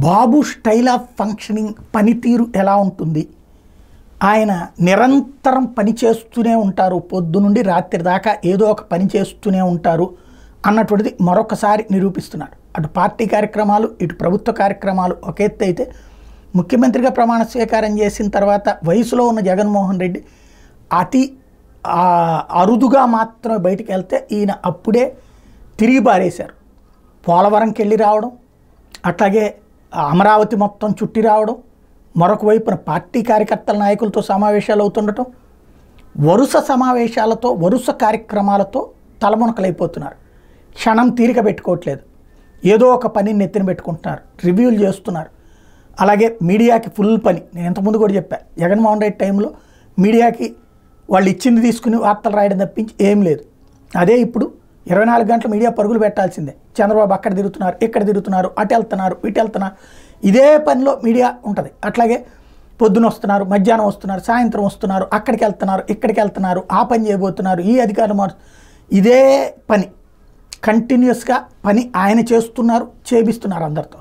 Babu style of functioning పనితీరు ఎలా ఉంటుంది? ఆయన నిరంతరం పని చేస్తూనే ఉంటారు, పొద్దు నుండి రాత్రి దాకా ఏదో ఒక పని చేస్తూనే ఉంటారు అన్నటువంటిది మరొకసారి నిరూపిస్తున్నారు. అటు పార్టీ కార్యక్రమాలు, ఇటు ప్రభుత్వ కార్యక్రమాలు ఒక ఎత్తు అయితే, ముఖ్యమంత్రిగా ప్రమాణ స్వీకారం చేసిన తర్వాత వయసులో ఉన్న జగన్మోహన్ రెడ్డి అతి అరుదుగా మాత్రమే బయటికి వెళ్తే ఈయన అప్పుడే తిరిగి పారేశారు. పోలవరంకి వెళ్ళి రావడం, అట్లాగే అమరావతి మొత్తం చుట్టి రావడం, మరొక వైపున పార్టీ కార్యకర్తల నాయకులతో సమావేశాలు అవుతుండటం, వరుస సమావేశాలతో వరుస కార్యక్రమాలతో తలమునకలైపోతున్నారు. క్షణం తీరిక పెట్టుకోవట్లేదు, ఏదో ఒక పనిని నెత్తిన పెట్టుకుంటున్నారు, రివ్యూలు చేస్తున్నారు. అలాగే మీడియాకి ఫుల్ పని. నేను ఇంతకుముందు కూడా చెప్పాను, జగన్మోహన్ రెడ్డి టైంలో మీడియాకి వాళ్ళు ఇచ్చింది తీసుకుని వార్తలు రాయడం తప్పించి ఏం లేదు. అదే ఇప్పుడు 24 గంటలు మీడియా పరుగులు పెట్టాల్సిందే. చంద్రబాబు అక్కడ తిరుగుతున్నారు, ఇక్కడ తిరుగుతున్నారు, అటు వెళ్తున్నారు, ఇటు వెళ్తున్నారు, ఇదే పనిలో మీడియా ఉంటుంది. అట్లాగే పొద్దున వస్తున్నారు, మధ్యాహ్నం వస్తున్నారు, సాయంత్రం వస్తున్నారు, అక్కడికి వెళ్తున్నారు, ఇక్కడికి వెళ్తున్నారు, ఆ పని చేయబోతున్నారు, ఈ అధికారులు ఇదే పని కంటిన్యూస్గా పని ఆయన చేస్తున్నారు, చేపిస్తున్నారు అందరితో.